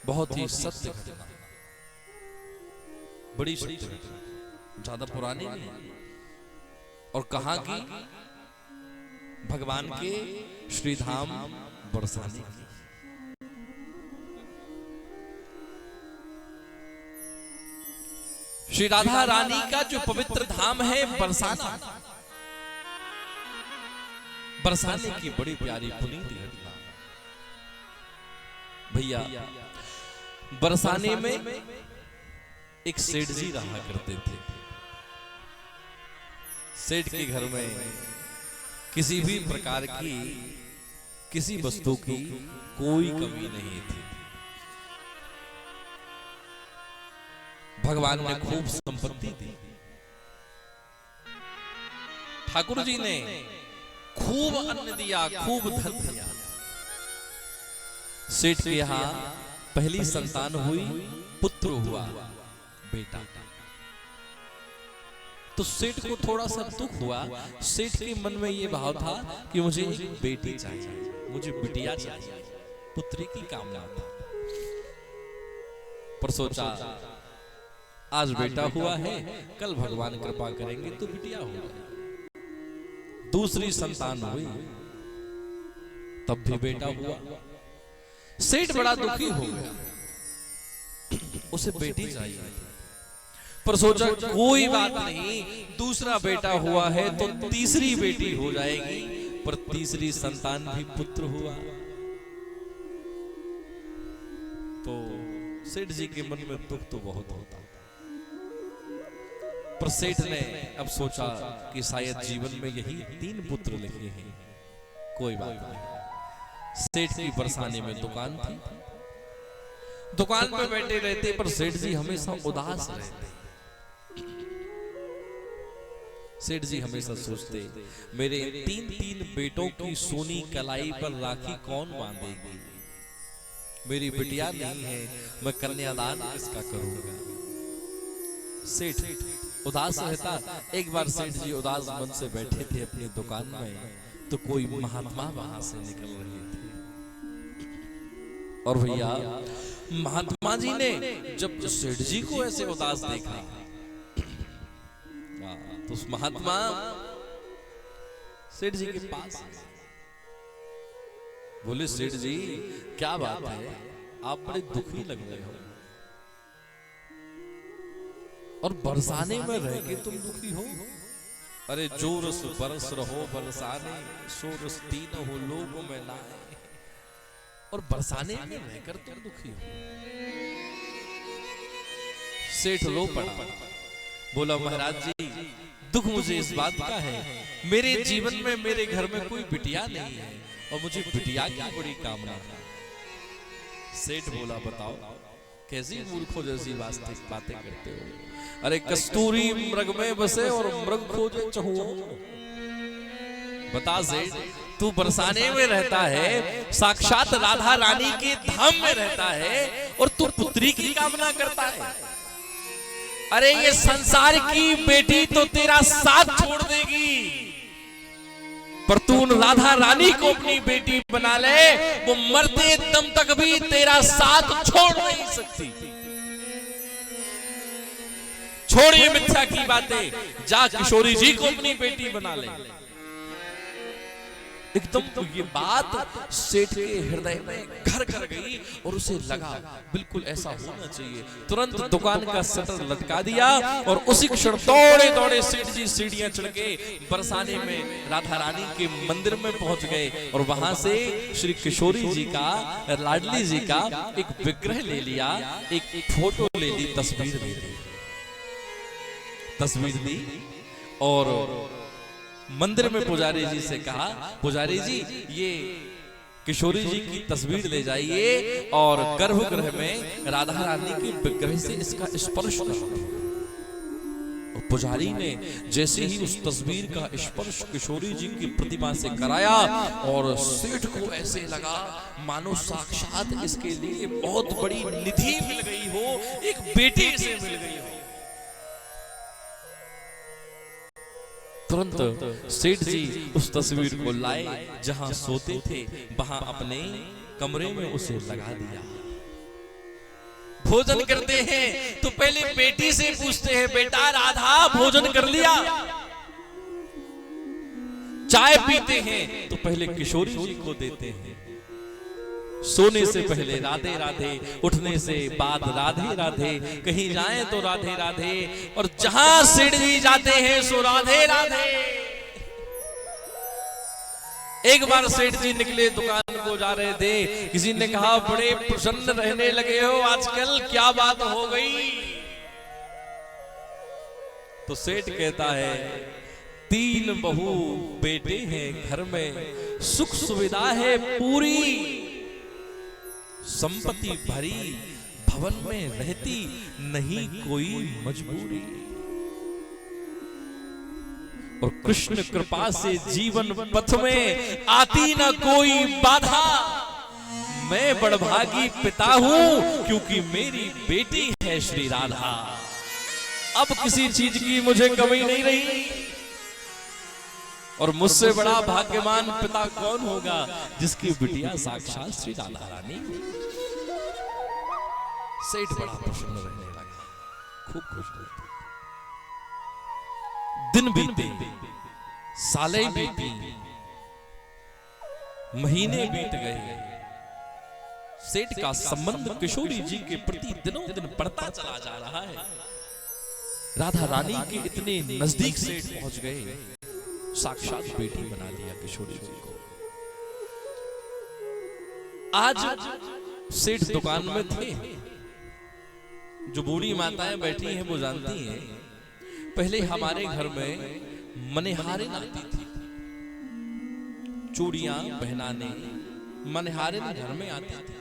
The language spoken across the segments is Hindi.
बहुत ही सत्य घटना, बड़ी सत्य घटना, ज्यादा पुरानी नहीं। और कहां की? भगवान के श्रीधाम बरसाने की। श्री राधा रानी का जो पवित्र धाम है बरसाना, बरसाने की बड़ी प्यारी पुनीत घटना। भैया बरसाने में एक सेठ जी रहा करते थे। सेठ के घर में किसी भी प्रकार की किसी वस्तु की कोई कमी नहीं थी। भगवान ने खूब संपत्ति दी, ठाकुर जी ने खूब अन्न दिया, खूब धन दिया। सेठ के यहां पहली संतान हुई, पुत्र हुआ, बेटा। तो सेठ को थोड़ा सा दुख हुआ। सेठ के मन में यह भाव था कि मुझे एक बेटी चाहिए, मुझे बिटिया चाहिए, पुत्री की कामना था। पर सोचा आज बेटा हुआ है, कल भगवान कृपा करेंगे तो बिटिया हो जाए। दूसरी संतान हुई, तब भी बेटा हुआ। सेठ बड़ा दुखी हो गया, उसे बेटी चाहिए। पर सोचा कोई बात नहीं, दूसरा बेटा हुआ है तो तीसरी बेटी हो जाएगी। पर तीसरी संतान भी पुत्र हुआ। तो सेठ जी के मन में दुख तो बहुत होता। पर सेठ ने अब सोचा कि शायद जीवन में यही 3 पुत्र लिखे हैं, कोई बात नहीं। सेठ की बरसाने में दुकान थी, दुकान पे बैठे रहते, पर सेठ जी हमेशा उदास रहते। सेठ जी हमेशा सोचते, मेरे 3 बेटों की सोनी कलाई पर राखी कौन बांधेगी? मेरी बिटिया नहीं है, मैं कन्यादान किसका करूंगा? सेठ उदास रहता। एक बार सेठ जी उदास मन से बैठे थे अपनी दुकान में, तो कोई महात्मा वहां से निकल रहे थे। और भैया महात्मा जी ने जब सेठ जी को ऐसे उदास देखा, तो उस महात्मा सेठ जी के पास बोले, सेठ जी क्या बात है, आप बड़े दुखी लग रहे हो और बरसाने में रह के तुम दुखी हो। अरे जो रस बरस रहो बरसाने, सो रस तीन हो लोगों में लाए। और बरसाने में रहकर तुम दुखी हो। सेठ रो पड़ा, बोला महाराज जी दुख मुझे इस बात का है, मेरे जीवन में मेरे घर में कोई बिटिया नहीं है और मुझे बिटिया की बड़ी कामना है। सेठ बोला, बताओ कैसी मूर्खों जैसी बातें करते हो? अरे कस्तूरी मृग में बसे और मृग खोजे चहुओं। बता सेठ, तू बरसाने में रहता है, साक्षात राधा रानी के धाम में रहता है और तू पुत्री की कामना करता है। अरे ये संसार की बेटी तो तेरा साथ छोड़ देगी, पर तू राधा रानी को अपनी बेटी बना ले, वो मरते दम तक भी तेरा साथ छोड़ नहीं सकती। छोड़िए मिथ्या की बातें, जा किशोरी जी को अपनी बेटी बना ले। एकदम तो ये बात सेठ के हृदय में घर कर गई और उसे लगा बिल्कुल ऐसा होना चाहिए। तुरंत दुकान का शटर लटका दिया और उसी क्षण दौड़े दौड़े सेठ जी सीढ़ियां चढ़ के बरसाने में राधा रानी के मंदिर में पहुंच गए और वहां से श्री किशोरी जी का, लाडली जी का एक विग्रह ले लिया, एक फोटो ले ली, तस्वीर ले ली, तस्वीर ली और मंदिर में पुजारी जी से कहा, पुजारी जी ये किशोरी जी की तस्वीर ले जाइए और गर्भगृह में राधा रानी के विग्रह से इसका स्पर्श करो। और पुजारी ने जैसे ही उस तस्वीर का स्पर्श किशोरी जी की प्रतिमा से कराया और सेठ को ऐसे लगा मानो साक्षात इसके लिए बहुत बड़ी निधि मिल गई हो, एक बेटी से मिल गई हो। तुरंत सेठ जी उस तस्वीर को लाए, जहां सोते थे वहां अपने कमरे में उसे लगा दिया। भोजन करते हैं तो पहले बेटी से पूछते हैं, बेटा राधा भोजन कर लिया? चाय पीते हैं तो पहले किशोरी जी को देते हैं, सोने से पहले राधे राधे, उठने से बाद राधे राधे, कहीं जाएं तो राधे राधे, और जहां सेठ जी जाते हैं सो राधे राधे। एक बार सेठ जी निकले, दुकान को जा रहे थे, किसी ने कहा बड़े प्रसन्न रहने लगे हो आजकल, क्या बात हो गई? तो सेठ कहता है 3 बहू बेटे हैं घर में, सुख सुविधा है पूरी, संपत्ति भरी भवन में रहती नहीं कोई मजबूरी, और कृष्ण कृपा से जीवन पथ में आती न कोई बाधा, मैं बड़भागी पिता हूं क्योंकि मेरी बेटी है श्री राधा। अब किसी चीज की मुझे कमी नहीं रही, और मुझसे बड़ा भाग्यवान पिता कौन होगा जिसकी बिटिया साक्षात श्री राधा रानी। सेठ बड़ा प्रसन्न रहने लगा, खूब खुश रहते। दिन बीते, सालें बीती, महीने बीत गए, सेठ का संबंध किशोरी जी के प्रति दिनों दिन बढ़ता चला जा रहा है। राधा रानी के इतने नजदीक सेठ पहुंच गए, साक्षात बेटी बना दिया किशोरी जी को। आज सेठ दुकान में थे, जो बूढ़ी माताएं बैठी हैं वो जानती हैं, पहले हमारे घर में मनिहारिन आती थी, चूड़ियां पहनाने मनिहारिन घर में आती थी।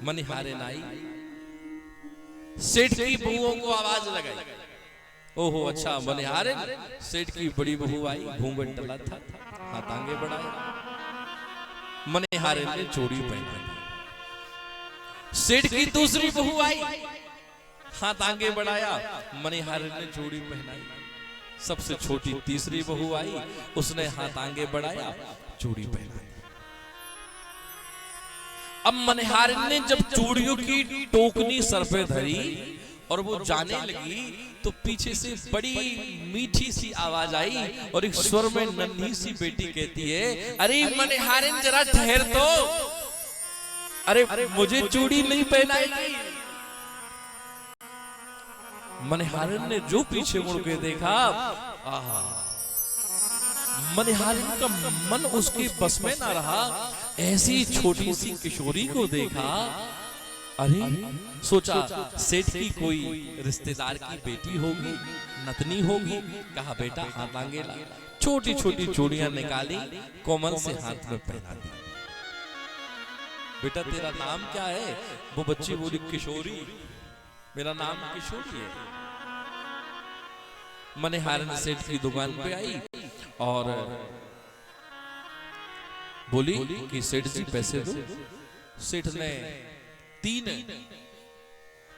मनिहारिन आई, सेठ की बहुओं को आवाज लगाई, ओहो अच्छा मनिहारिन। सेठ की बड़ी बहू आई, घूंघट टला था, हाथ आगे बढ़ाया, मनिहारिन ने चूड़ी पहनाई। सेठ की दूसरी बहू आई, हाथ आगे बढ़ाया, मनिहारिन ने चूड़ी पहनाई। सबसे छोटी तीसरी बहू आई, उसने हाथ आगे बढ़ाया, चूड़ी पहनाई। अब मनिहारिन ने जब चूड़ियों की टोकनी सर पे धरी और वो जाने लगी, तो पीछे से बड़ी मीठी सी आवाज आई और एक स्वर में नन्ही सी बेटी कहती है, अरे मनिहारिन जरा ठहर तो, अरे मुझे चूड़ी नहीं पहनाई। मनिहारिन ने जो पीछे मुड़ के देखा, मनिहारिन का मन उसके बस में ना रहा, ऐसी छोटी सी किशोरी को देखा, अरे सोचा सेठ की कोई रिश्तेदार की बेटी होगी, नतनी होगी। कहा बेटा हाथ आगे ला, छोटी छोटी चूड़ियां निकाली, कोमल से हाथ में पहना दी। बेटा तेरा नाम क्या है? वो बच्ची बोली किशोरी, मेरा नाम किशोरी है। मनिहारिन सेठ की दुकान पे आई और बोली कि सेठ जी पैसे दो। सेठ ने 3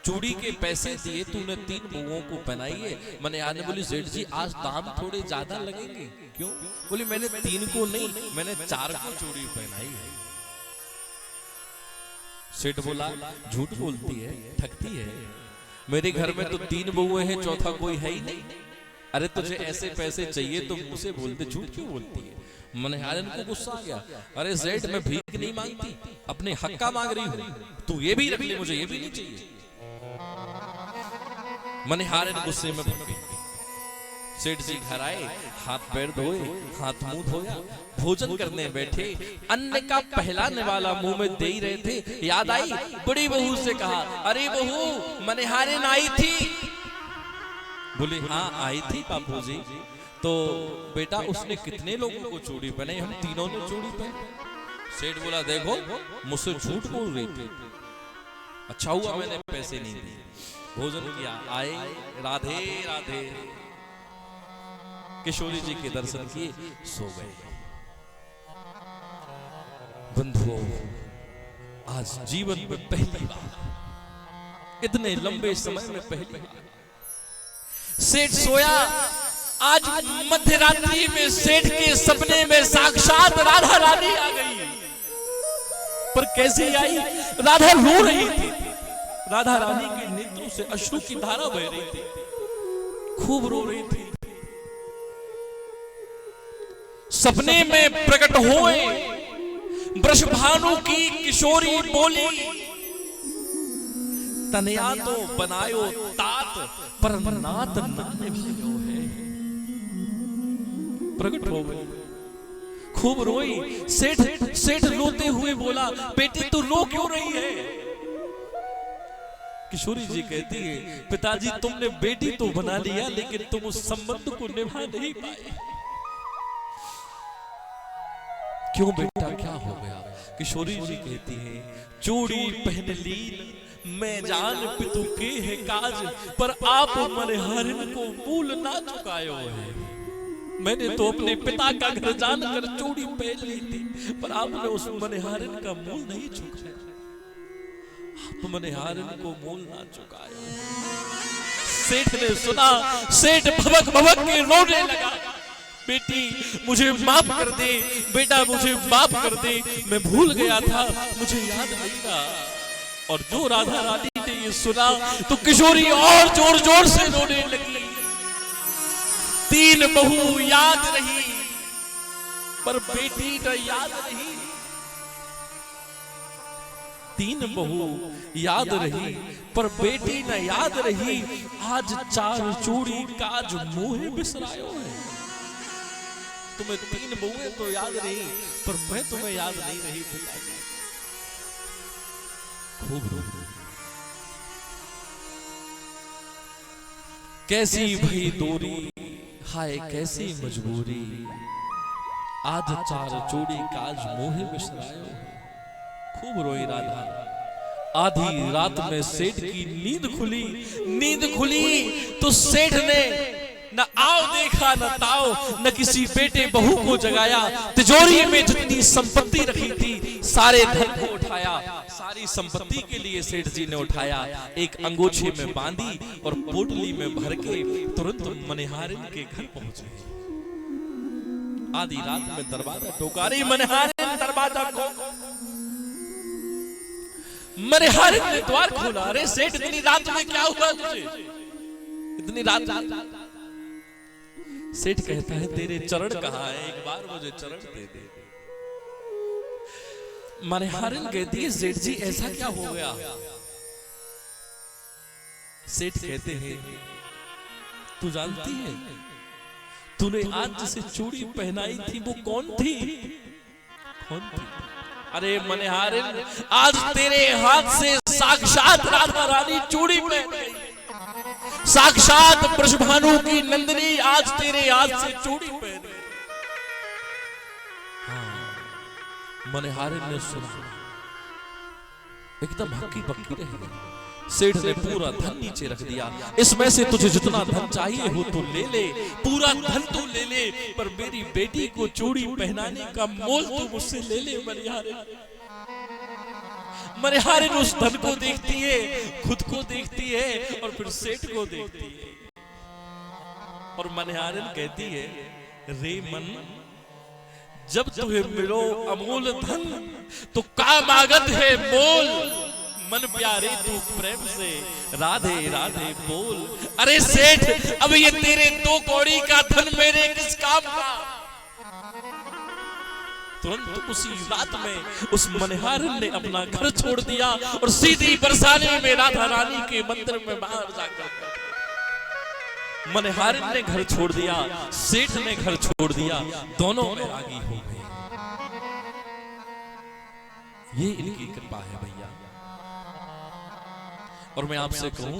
चूड़ी के पैसे दिए, तूने 3 बहुओं को पहनाई है। मनिहारिन ने बोली सेठ जी आज दाम थोड़े ज्यादा लगेंगे। क्यों? बोली मैंने 3 को नहीं, मैंने 4 को चूड़ी पहनाई है। सेठ बोला झूठ बोलती है, ठगती है, मेरे घर में तो 3 बहुएं हैं, चौथा कोई है ही नहीं। अरे तुझे ऐसे पैसे चाहिए तो मुझसे बोलते, झूठ क्यों बोलती है? मनिहारिन को गुस्सा आ गया, अरे सेठ मैं भीख नहीं मांगती, अपने हक का मांग रही हूं, तू ये भी रख ले, मुझे ये भी नहीं चाहिए। मनिहारिन गुस्से में भड़क गई। सेठ जी घर आए, हाथ पैर धोए, हाथ मुंह धोया, भोजन करने बैठे, अन्न का पहला निवाला मुंह में दे ही रहे थे, याद आई बड़ी बहू से कहा, अरे बहू मनिहारिन आई थी। बोले हाँ आई थी बापू जी। तो बेटा उसने कितने लोगों को चूड़ी पहनाई? हम तीनों ने चूड़ी पहनी। सेठ बोला देखो मुझसे झूठ बोल रही थी, अच्छा हुआ मैंने पैसे नहीं दिए। भोजन किया, आए, राधे राधे, किशोरी जी के दर्शन किए, सो गए। बंधुओं आज जीवन में पहली बार, इतने लंबे समय में पहली बार सेठ सोया। आज मध्य रात्रि में सेठ के सपने में साक्षात राधा रानी आ गई। पर कैसे आई? राधा रो रही थी। राधा रानी के नेत्रों से अश्रु की धारा बह रही थी, खूब रो रही थी। सपने में प्रकट हुए वृषभानु की किशोरी बोली, तनया तो बनायो तात पर नात ना निभायो है। प्रकट हो गई, खूब रोई। सेठ रोते हुए बोला, बेटी तू रो क्यों रही है? किशोरी जी कहती है, पिताजी तुमने बेटी तो बना लिया लेकिन तुम उस संबंध को निभा नहीं पाए। क्यों बेटा, क्या हो गया? किशोरी जी कहती है, चूड़ी पहन ली मैं जान पितु के है काज, पर आप मनहरन को मूल ना चुकायो है। मैंने तो अपने पिता का घर जानकर चूड़ी पहन ली थी, पर आपने उस मनहरन का मूल नहीं चुकाया। आप मनहरन को मूल ना चुकाया। सेठ ने सुना, सेठ भबक भबक के रोने लगा, बेटी मुझे माफ कर दे, बेटा मुझे माफ कर दे, मैं भूल गया था, मुझे याद नहीं था। और जो राधा रानी ने ये सुना तो किशोरी और जोर जोर से रोने लगी। तीन बहू याद रही पर बेटी न याद रही। तीन बहू याद रही पर बेटी न याद रही। आज चार चूड़ी काज मोहे बिसरायो है। तुम्हें तीन बहुएं तो याद रही पर मैं तुम्हें याद नहीं रही पिताजी। खूब रो। कैसी भई दूरी, हाय कैसी मजबूरी, आज चार चूड़ी काज मोहे बिसरायो। खूब रोई राधा। आधी रात में सेठ की नींद खुली तो सेठ ने न आओ देखा न ताओ, न किसी बेटे बहू को जगाया। तिजोरी में जितनी संपत्ति रखी थी सारे धन को उठाया। सारी संपत्ति के लिए सेठ जी ने उठाया, एक अंगोछे में बांधी और पोटली में भर के तुरंत मनहारिन के घर पहुंचे। आधी रात में दरवाजा टोकारी, मनहारिन दरवाजा को मनहारिन ने द्वार खोला। अरे सेठ इतनी रात में क्या हुआ तुझे? इतनी रात? सेठ कहता है तेरे चरण कहाँ है, एक बार मुझे चरण दे दे। मनहारिन कहती है सेठ जी ऐसा क्या हो गया? सेठ कहते हैं तू जानती है तूने आज जिसे चूड़ी पहनाई थी वो कौन थी? कौन थी? अरे मनहारिन आज तेरे हाथ से साक्षात राधा रानी चूड़ी पहन गई। साक्षात वृषभानु की नंदिनी आज तेरे हाथ से चूड़ी पहन गई। हाँ, मनहारिन ने सुना, एकदम हक्की बक्की रह गई। सेठ ने पूरा धन नीचे रख दिया। इसमें से तुझे जितना धन चाहिए हो तो ले ले, पूरा धन तो ले ले, पर मेरी बेटी को चूड़ी पहनाने का मोल तू मुझसे ले ले। मनहारिन उस धन को देखती है, खुद को देखती है और फिर सेठ को देखती है। और मनहारिन कहती है रे मन, जब तुम्हें मिलो अमूल धन तो कामागत है मोल। मन प्यारे तू प्रेम से राधे राधे बोल। अरे सेठ अब ये तेरे 2 कौड़ी का धन मेरे किस काम का? तुरंत उसी रात में उस मनहारिन ने अपना घर छोड़ दिया और सीधी बरसाने में राधा रानी के मंदिर में बाहर जाकर मनहारिन ने घर छोड़ दिया, सेठ ने घर छोड़ दिया, दोनों बैरागी हो गए। ये इनकी कृपा है भैया। और मैं आपसे कहूं